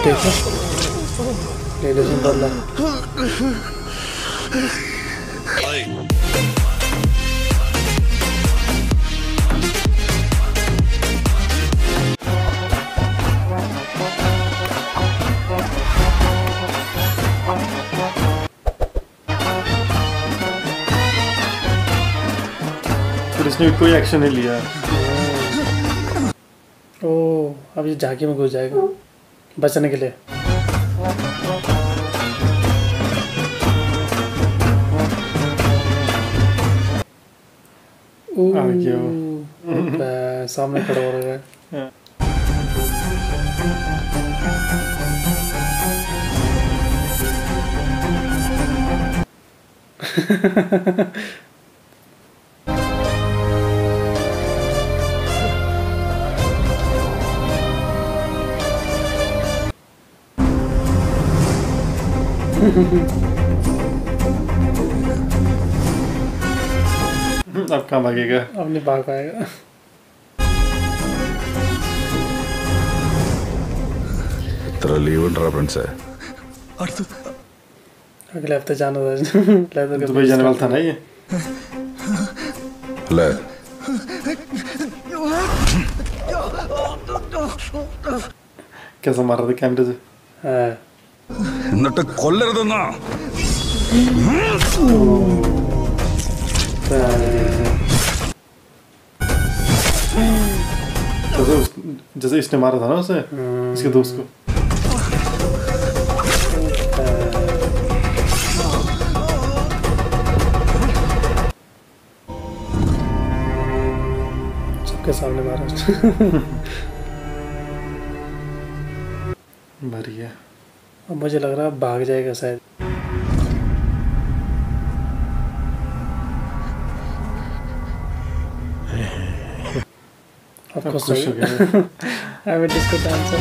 देखो ladies and dollar इसने कोई एक्शन नहीं लिया। ओह अब ये झांकी में घुस जाएगा बचने के लिए। सामने खड़ा हो रहा है। अब कहाँ भागेगा? अब नहीं भाग पाएगा। तेरा लीव उठा फ्रेंड्स है। अगले हफ्ते जाना था। दुबई जाने वाला था ना ये। ले कैसा मार रहा था कैमरे से? हाँ नट कोल्लर ना जैसे इसने मारा था ना उसे इसके दोस्त को। सबके सामने मारा। बढ़िया। अब मुझे लग रहा है भाग जाएगा शायद। Of course, I will discuss answer.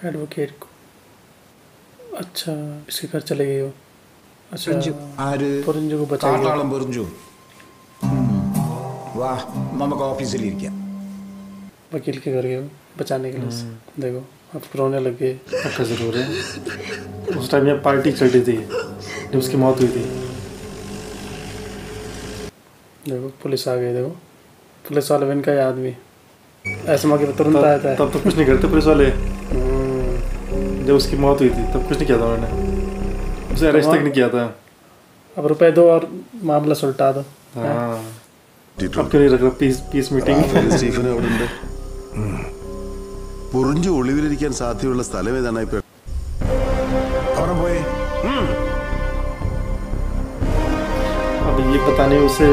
Advocate को अच्छा इसके घर चले गए हो। अच्छा पुरंजू को बचा കാട്ടാളം പുറിഞ്ചു वाह നമുക്ക് ഓഫീസിലിരിക്കാം। वकील के घर गए हो बचाने के लिए। देखो अब रोने लग गए। पक्का जरूर है। उस टाइम यहाँ पार्टी चल रही थी जब उसकी मौत हुई थी। देखो पुलिस आ गई। देखो पुलिस वाले भी इनका याद भी ऐसे मौके पर तुरंत आता है। तब तो कुछ नहीं करते पुलिस वाले। जब उसकी मौत हुई थी तब कुछ नहीं किया था उन्होंने। उसे अरेस्ट तक नहीं किया था। अब रुपए दो और मामला सुलटा दो। हाँ अब क्यों नहीं रख रहा पीस मीटिंग? സ്റ്റീഫൻ അവിടെ ഉണ്ട്. പുറിഞ്ചു ഒളിവിലിരിക്കാൻ സാധ്യതയുള്ള സ്ഥലം ഏതാണ് ഇപ്പൊ? അവിടെ പോയി अब ये बताने उसे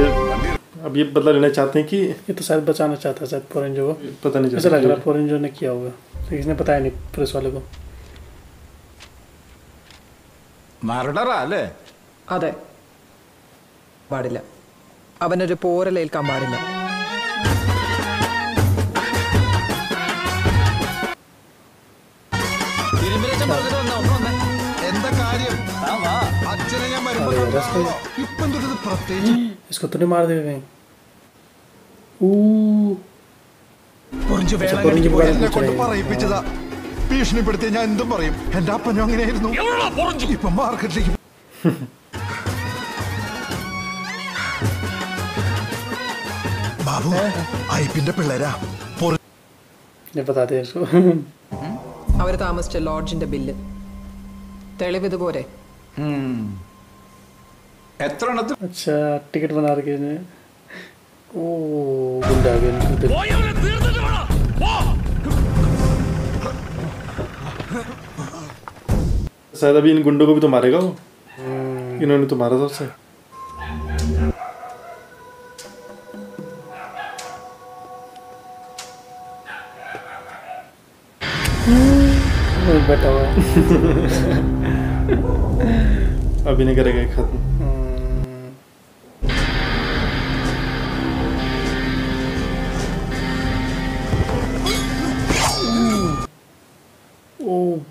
अब ये बदला लेना चाहते हैं कि ये तो शायद बचाना चाहता है शायद पुरंजू को। पता नहीं ऐसा लग रहा है पुरंजू ने किया होगा। इसने बताया नहीं पुलिस वाले को। മർഡറാ അല്ലേ? അതെ പാടില്ല. അവനൊരു പോരലേൽക്കാൻ പാടില്ല. എന്താ കാര്യം? അച്ഛനെ ഞാൻ इसको तो नहीं मार देगा कहीं। പറയിപ്പിച്ചതാ. ഭീഷണിപ്പെടുത്തിയ ഞാൻ എന്തും പറയും. എന്റെ അപ്പനും അങ്ങനെയായിരുന്നു. ഇപ്പൊ മാർക്കറ്റിലേക്ക് ബാബു ഐപ്പിന്റെ പിള്ളേരാ. बता दे इसको। അവർ താമസിച്ച ലോഡ്ജിന്റെ ബില്ല് തെളിവ് ഇതുപോലെ. എത്ര എണ്ണത്തിൽ? अच्छा टिकट बना रखे ने। ओ गुंडा आ गया। शायद अभी इन गुंडों को भी तो मारेगा वो। इन्होंने तो मारा था उसे। बैठा हुआ है। अभी नहीं करेगा खत्म।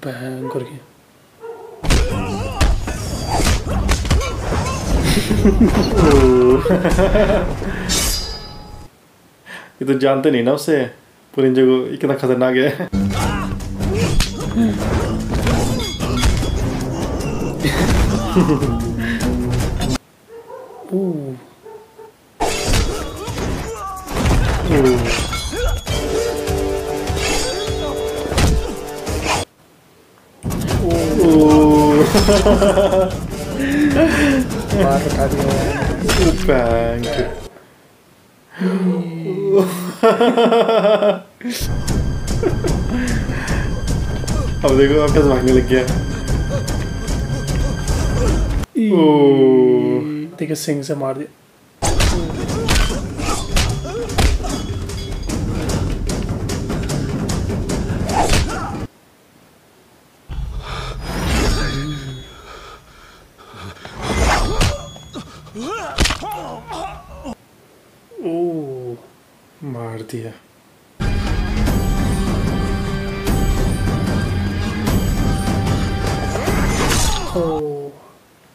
भयंकर की ये तो जानते नहीं ना उसे पुरिंजे को इतना खतरनाक है। बाहर उठा दिया अब देखो अब कैसे भागने लग गया। देखिए सिंह से मार दिया। मार दिया।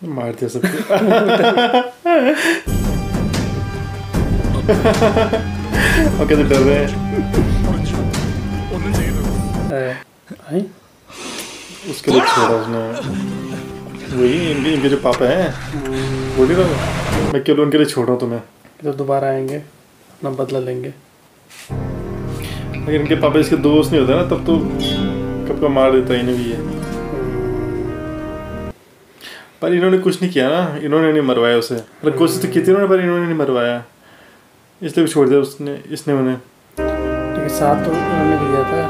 मार दिया सबको। और कैसे डर रहे हैं। उसके लिए छोड़ा उसने। वही इनके जो पापा हैं बोली ना मैं क्यों उनके लिए छोड़ रहा हूँ तुम्हें। तो दोबारा आएंगे अपना बदला लेंगे। अगर इनके पापा इसके दोस्त नहीं होते ना तब तो कब का मार देता इन्हें भी है। पर इन्होंने कुछ नहीं किया ना, इन्होंने नहीं मरवाया उसे। मतलब कोशिश तो की थी उन्होंने पर इन्होंने नहीं मरवाया, इसलिए भी छोड़ दिया इसने उन्हें। लेकिन साथ तो उन्होंने भी दिया था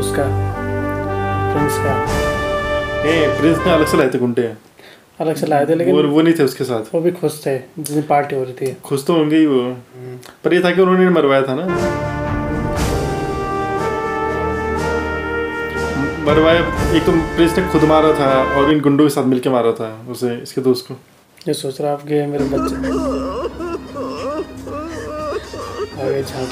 उसका प्रिंस का। प्रिंस ने अलग से लाए थे गुंडे, अलग से लाए थे लेकिन वो नहीं थे उसके साथ। वो भी खुश थे जिस दिन पार्टी हो रही थी। खुश तो होंगे ही वो, पर ये था कि उन्होंने मरवाया था ना। मरवाया एक तो प्रिंस ने खुद मारा था और इन गुंडों के साथ मिलके मारा था उसे, इसके दोस्त को। ये सोच रहा आप गए मेरे बच्चे आगे झाँक।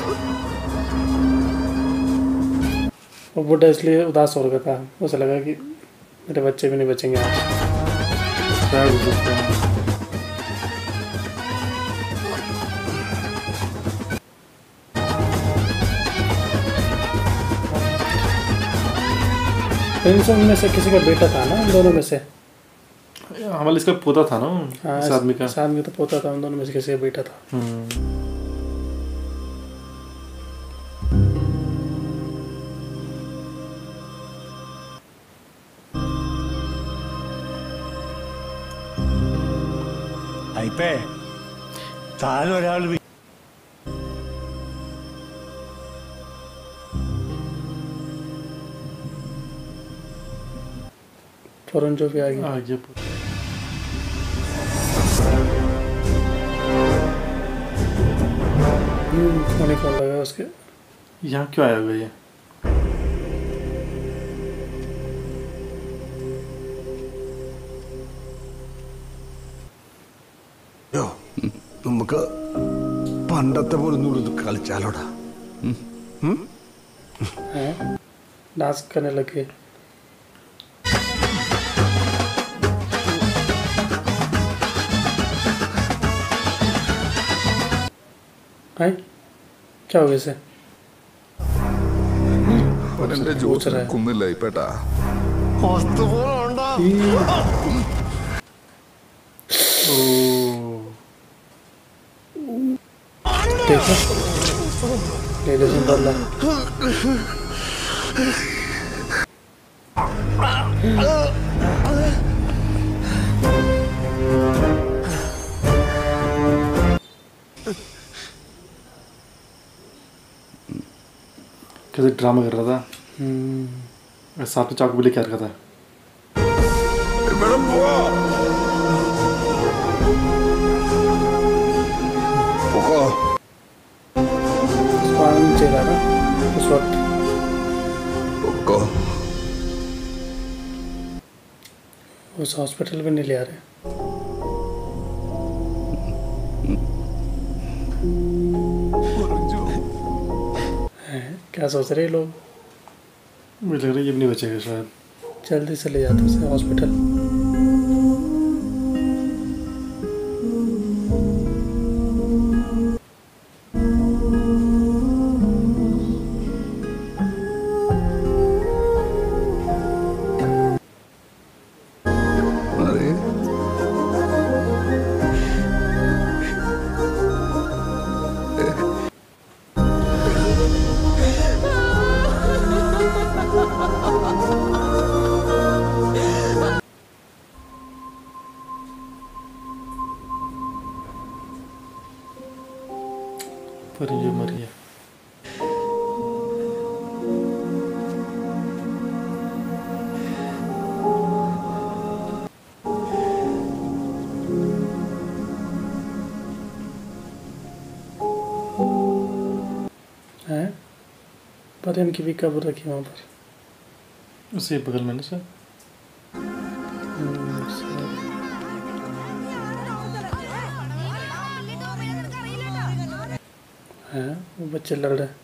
वो बुढ़ा इसलिए उदास हो रखा था, उसे लगा कि मेरे बच्चे भी नहीं बचेंगे आज। में से किसी का बेटा था ना उन दोनों में से। हमारे इसका पोता था ना इस आदमी का। इस आदमी तो पोता था, उन दोनों में से किसी का बेटा था। फौरन जो भी आ गया। होने कौन लगा उसके। यहाँ क्यों आया हुआ ये? നമുക്ക് പണ്ടത്തെ പോലെ ഒന്നും കളിച്ചാലോടാ। डांस करने लगे। क्या हो गया इसे? കുന്നില്ല ഇപ്പേട്ടാ। देखो लेडीज एंड बदला। कैसे ड्रामा कर रहा था। साथ में चाकू भी लेके आ रखा था। चाहिए ना उस वक्त। उस हॉस्पिटल में नहीं ले आ रहे। क्या सोच रहे लोग? मुझे लग रहा है ये भी नहीं बचेगा शायद। जल्दी से ले जाते उसे हॉस्पिटल। अरे परी जो मर गया। है परियन की भी कब्र रखी वहाँ पर। उसी बगल में ना सर। है वो बच्चे लड़ रहे हैं।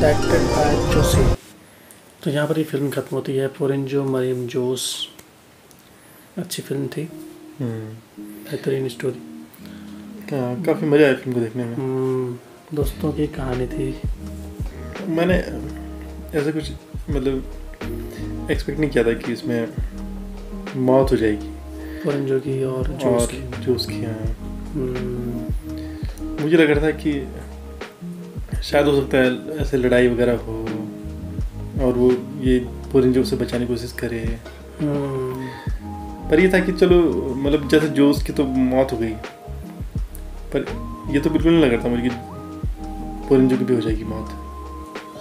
Directed by Joshi. तो यहाँ पर ही फिल्म ख़त्म होती है। पोरेंजो मरियम जोस, अच्छी फिल्म थी, बेहतरीन स्टोरी। काफ़ी मज़ा आया फिल्म को देखने में। दोस्तों की कहानी थी। मैंने ऐसा कुछ मतलब एक्सपेक्ट नहीं किया था कि इसमें मौत हो जाएगी पोरेंजो की और जोस की। हाँ, मुझे लग रहा था कि शायद हो सकता है ऐसे लड़ाई वगैरह हो और वो ये पोरेंजो से बचाने की कोशिश करे। पर ये था कि चलो मतलब जैसे जोस की तो मौत हो गई, पर ये तो बिल्कुल नहीं लग रहा था मुझे कि पोरेंजो की भी हो जाएगी मौत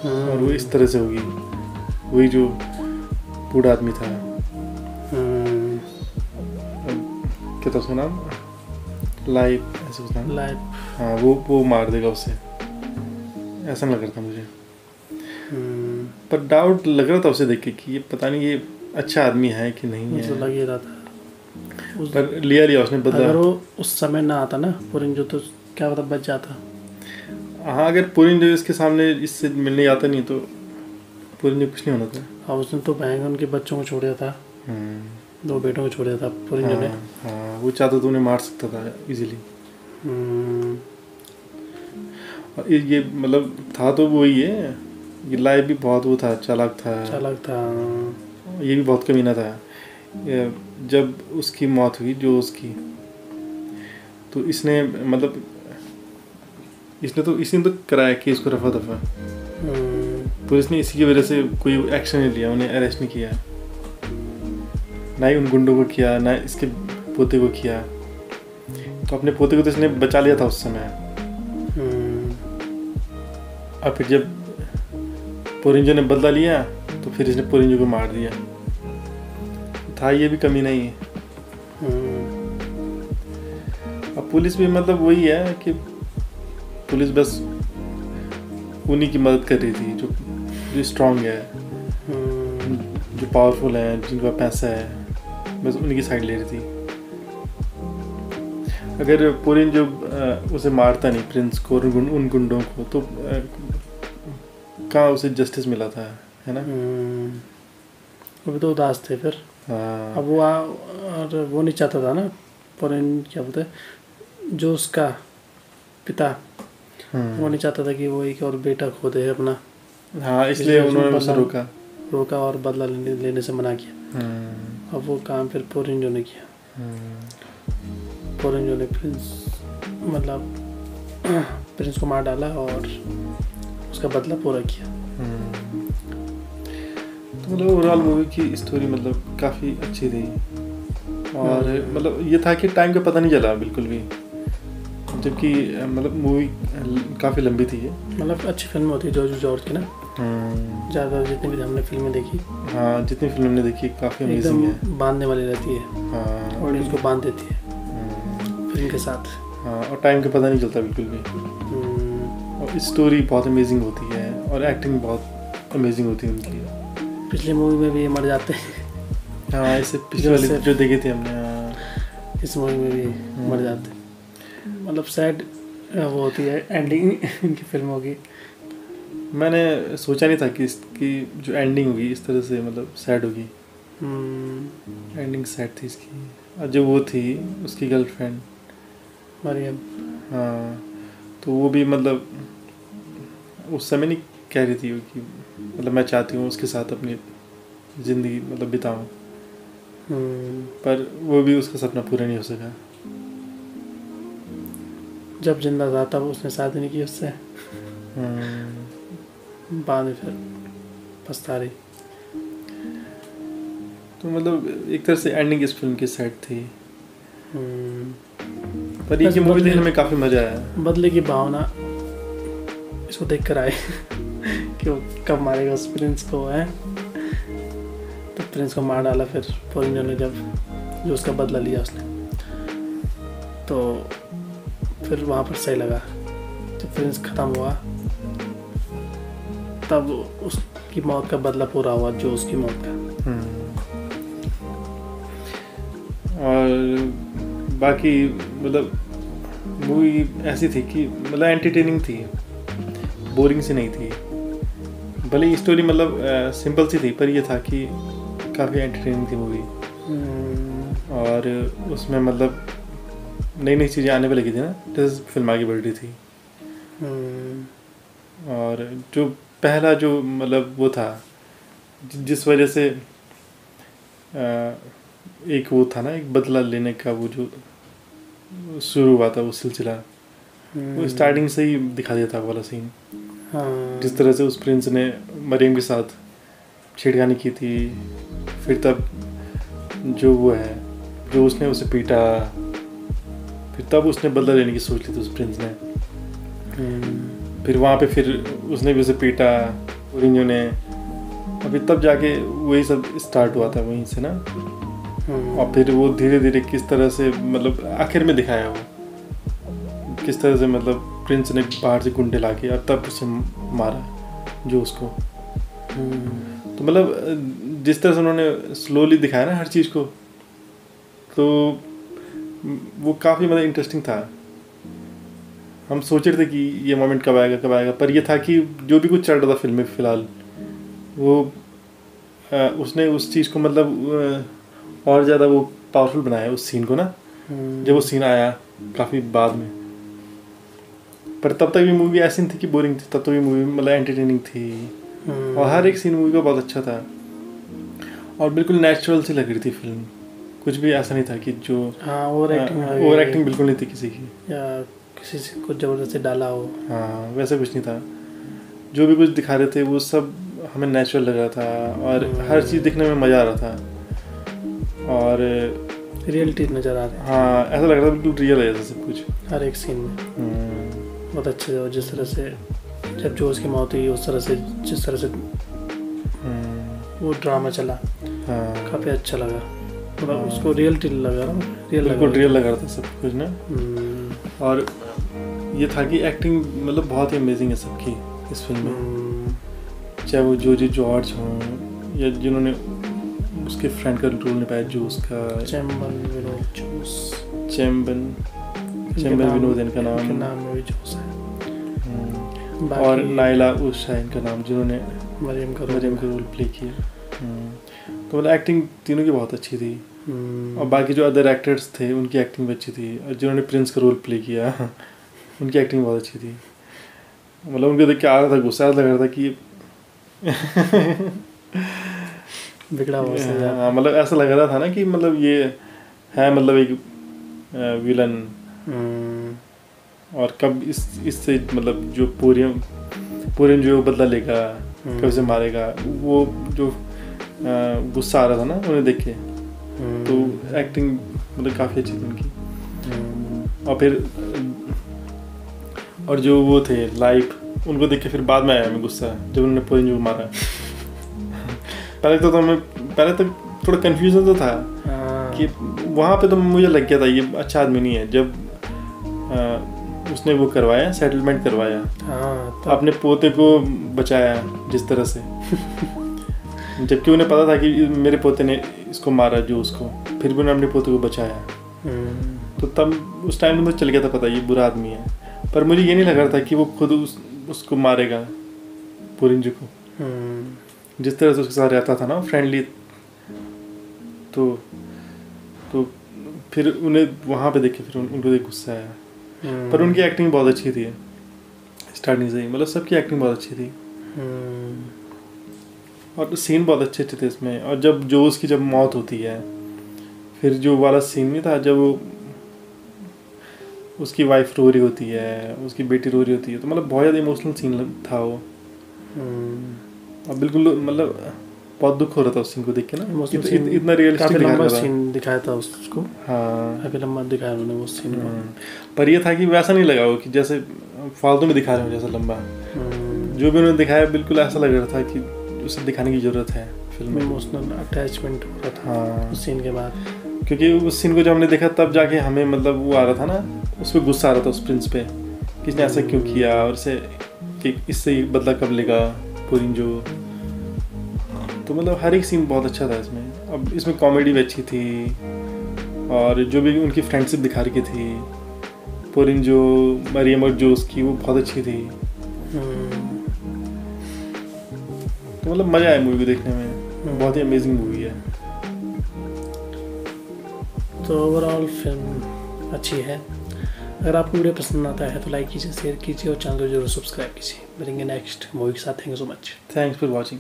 और वो इस तरह से होगी। वही जो बूढ़ा आदमी था, क्या था उसका नाम, लाइफ ऐसा उसका नाम, लाइफ। हाँ वो मार देगा उसे, ऐसा लग रहा था मुझे। पर डाउट लग रहा था उसे देख के कि ये पता नहीं ये अच्छा आदमी है कि नहीं है। तो लग ही रहा था पर लिया उसने बदला। अगर वो उस समय ना आता ना पोरेंजो तो क्या पता बच जाता। हाँ, अगर पोरेंजो इसके सामने इससे मिलने आता नहीं तो पोरेंजो कुछ नहीं होना था। हाँ, उसने तो बहन उनके बच्चों को छोड़ दिया था, 2 बेटों को छोड़ दिया था पोरेंजो ने। हाँ, वो चाहता तो उन्हें मार सकता था इजीली। और ये मतलब था तो वही है, ये लाइफ भी बहुत वो था, चालाक था। ये भी बहुत कमीना था। जब उसकी मौत हुई जो उसकी, तो इसने मतलब इसने तो कराया कि इसको रफा दफा। पुलिस ने इसी की वजह से कोई एक्शन नहीं लिया, उन्हें अरेस्ट नहीं किया, ना ही उन गुंडों को किया, ना इसके पोते को किया। तो अपने पोते को तो इसने बचा लिया था उस समय। और फिर जब पोरेंजो ने बदला लिया तो फिर इसने पोरेंजो को मार दिया। था ये भी कमी नहीं है। अब पुलिस भी मतलब वही है कि पुलिस बस उन्हीं की मदद कर रही थी जो स्ट्रांग है, जो पावरफुल है, जिनका पैसा है, बस उन्हीं की साइड ले रही थी। अगर पोरेंजो उसे मारता नहीं, प्रिंस को, उन गुंडों को, तो कहाँ उसे जस्टिस मिला था, है ना। वो भी तो उदास थे फिर। हाँ। अब वो नहीं चाहता था ना, क्या बोलते हैं, जो उसका पिता, वो नहीं चाहता था कि वो एक और बेटा खो दे अपना। हाँ, इसलिए उन्होंने उसे रोका और बदला लेने से मना किया। अब वो काम फिर पोरेंजो ने किया। पोरेंजो ने प्रिंस को मार डाला और उसका बदला पूरा किया। तो मतलब ओवरऑल मूवी की स्टोरी मतलब काफ़ी अच्छी थी और मतलब ये था कि टाइम का पता नहीं चला बिल्कुल भी, जबकि मतलब मूवी काफ़ी लंबी थी ये। मतलब अच्छी फिल्म होती है जॉर्ज की ना। ज़्यादा जितनी भी हमने फिल्में देखी, हाँ जितनी फिल्म हमने देखी काफ़ी अमेजिंग है, बांधने वाली रहती है। हाँ, ऑडियंस को बांध देती है फिल्म के साथ। हाँ, और टाइम का पता नहीं चलता बिल्कुल भी। और स्टोरी बहुत अमेजिंग होती है और एक्टिंग बहुत अमेजिंग होती है उनकी। पिछली मूवी में भी ये मर जाते हैं। हाँ, ऐसे पिछले वाले जो देखे थे हमने। हाँ, इस मूवी में भी मर जाते हैं। मतलब सैड वो होती है एंडिंग इनकी फिल्मों की। मैंने सोचा नहीं था कि इसकी जो एंडिंग होगी इस तरह से मतलब सैड होगी। एंडिंग सैड थी इसकी। और जो वो थी उसकी गर्लफ्रेंड मरियम, हाँ, तो वो भी मतलब उस समय नहीं कह रही थी कि मतलब मैं चाहती हूँ उसके साथ अपनी ज़िंदगी मतलब बिताऊँ, पर वो भी उसका सपना पूरा नहीं हो सका। जब जिंदा था तब उसने शादी नहीं की उससे, बाद में फिर पछता रही। तो मतलब एक तरह से एंडिंग इस फिल्म की सैड थी। पर ये मूवी देखने में काफ़ी मज़ा आया। बदले की भावना इसको देख कर आए कि वो कब मारेगा उस प्रिंस को है। तो प्रिंस को मार डाला फिर पोरिंजो ने, जब जो उसका बदला लिया उसने, तो फिर वहाँ पर सही लगा। जब प्रिंस ख़त्म हुआ तब उसकी मौत का बदला पूरा हुआ, जो उसकी मौत का। और बाकी मतलब मूवी ऐसी थी कि मतलब एंटरटेनिंग थी, बोरिंग सी नहीं थी। भले स्टोरी मतलब सिंपल सी थी, पर ये था कि काफ़ी एंटरटेनिंग थी मूवी। और उसमें मतलब नई नई चीज़ें आने पर लगी थी ना, जैसे फिल्म आगे बढ़ रही थी। और जो पहला जो मतलब वो था जिस वजह से एक वो था ना, एक बदला लेने का वो जो शुरू हुआ था वो सिलसिला, वो स्टार्टिंग से ही दिखा दिया था वाला सीन। जिस तरह से उस प्रिंस ने मरियम के साथ छेड़खानी की थी, फिर तब जो वो है जो उसने उसे पीटा, फिर तब उसने बदला लेने की सोच ली थी उस प्रिंस ने। फिर वहाँ पे फिर उसने भी उसे पीटा पोरिंजो ने, और फिर तब जाके वही सब स्टार्ट हुआ था वहीं से ना। और फिर वो धीरे धीरे किस तरह से मतलब आखिर में दिखाया वो किस तरह से मतलब प्रिंस ने बाहर से गुंडे ला के और तब उसे मारा जो उसको। तो मतलब जिस तरह से उन्होंने स्लोली दिखाया ना हर चीज़ को, तो वो काफ़ी मतलब इंटरेस्टिंग था। हम सोच रहे थे कि ये मोमेंट कब आएगा, पर ये था कि जो भी कुछ चल रहा था फिल्म में फ़िलहाल, वो उसने उस चीज़ को मतलब और ज़्यादा वो पावरफुल बनाया उस सीन को ना। जब वो सीन आया काफ़ी बाद में, पर तब तक भी मूवी ऐसी नहीं थी कि बोरिंग थी, तब तक भी मूवी मतलब एंटरटेनिंग थी। और हर एक सीन मूवी का बहुत अच्छा था और बिल्कुल नेचुरल सी लग रही थी फिल्म। कुछ भी ऐसा नहीं था कि जो ओवर एक्टिंग बिल्कुल नहीं थी किसी की, या किसी से कुछ ज़बरदस्ती डाला हो। हाँ, वैसा कुछ नहीं था। जो भी कुछ दिखा रहे थे वो सब हमें नेचुरल लग रहा था और हर चीज़ दिखने में मज़ा आ रहा था और रियलिटी नज़र आ रही है। हाँ, ऐसा लग रहा था बिल्कुल रियल है सब कुछ हर एक सीन में। बहुत अच्छे से, जिस तरह से जब जो उसकी मौत हुई उस तरह से, जिस तरह से वो ड्रामा चला, काफ़ी अच्छा लगा। मतलब उसको रियलिटी लगा रहा, बिल्कुल रियल लग रहा था सब कुछ ना। और ये था कि एक्टिंग मतलब बहुत ही अमेजिंग है सबकी इस फिल्म में, चाहे वो जोजी जॉर्ज हों या जिन्होंने उसके फ्रेंड का रोल निभाया, जो उसका चैम्बन विनोद इनका नाम में भी जोश है। और नाइला उषा इनका नाम, जिन्होंने मरियम का रोल प्ले किया। तो मतलब एक्टिंग तीनों की बहुत अच्छी थी। और बाकी जो अदर एक्टर्स थे उनकी एक्टिंग भी अच्छी थी, और जिन्होंने प्रिंस का रोल प्ले किया उनकी एक्टिंग बहुत अच्छी थी। मतलब उनको देख के आ रहा था गुस्सा, लग रहा था कि बिगड़ा हुआ है। मतलब ऐसा लग रहा था ना कि मतलब ये है मतलब एक विलन, और कब इससे मतलब जो पोरियम जो बदला लेगा, कब से मारेगा, वो जो गुस्सा आ रहा था ना उन्हें देख के। तो एक्टिंग मतलब काफ़ी अच्छी थी उनकी। और फिर और जो वो थे लाइफ, उनको देख के फिर बाद में आया हमें गुस्सा जब उन्होंने पोरियम को मारा। पहले तो थोड़ा कन्फ्यूजन तो था कि वहाँ पे तो मुझे लग गया था ये अच्छा आदमी नहीं है। जब उसने वो करवाया, सेटलमेंट करवाया। हाँ, अपने पोते को बचाया जिस तरह से जबकि उन्हें पता था कि मेरे पोते ने इसको मारा जो उसको, फिर भी उन्होंने अपने पोते को बचाया। तो तब उस टाइम में मुझे चल गया था पता ये बुरा आदमी है, पर मुझे ये नहीं लग रहा था कि वो खुद उसको मारेगा पोरिंजो को। जिस तरह से उसके साथ रहता था ना फ्रेंडली, तो फिर उन्हें वहाँ पे देखे फिर उनको देख गुस्सा आया। पर उनकी एक्टिंग बहुत अच्छी थी स्टार्टिंग से ही, मतलब सबकी एक्टिंग बहुत अच्छी थी और सीन बहुत अच्छे थे इसमें। और जब उसकी मौत होती है, फिर जो वाला सीन नहीं था जब उसकी वाइफ रो रही होती है, उसकी बेटी रो रही होती है, तो मतलब बहुत ज़्यादा इमोशनल सीन था वो। और बिल्कुल मतलब बहुत दुख हो रहा था उस सीन को देख के ना, इतना रियलिस्टिक सीन दिखाया था उसको। हाँ, काफी लंबा दिखाया उन्होंने वो सीन को। पर ये था कि वैसा नहीं लगा वो कि जैसे फालतू में दिखा रहे हो जैसा लंबा। जो भी उन्होंने दिखाया बिल्कुल ऐसा लग रहा था कि उसे दिखाने की जरूरत है फिल्म में। इमोशनल अटैचमेंट हो रहा था उस सीन के बाद, क्योंकि उस सीन को जब हमने देखा तब जाके हमें मतलब वो आ रहा था ना, उस पर गुस्सा आ रहा था उस प्रिंस पे कि इसने ऐसा क्यों किया और इससे बदला कब लेगा पोरिंजो। तो मतलब हर एक सीन बहुत अच्छा था इसमें। अब इसमें कॉमेडी भी अच्छी थी और जो भी उनकी फ्रेंडशिप दिखा रखी थी पोरिंजो, मरियम और जोस की, वो बहुत अच्छी थी। तो मतलब मज़ा आया मूवी को देखने में, बहुत ही अमेजिंग मूवी है। तो ओवरऑल फिल्म अच्छी है। अगर आपको वीडियो पसंद आता है तो लाइक कीजिए, शेयर कीजिए और चैनल को जरूर सब्सक्राइब कीजिए। मिलेंगे नेक्स्ट मूवी के साथ। Thank you so much. Thanks for watching.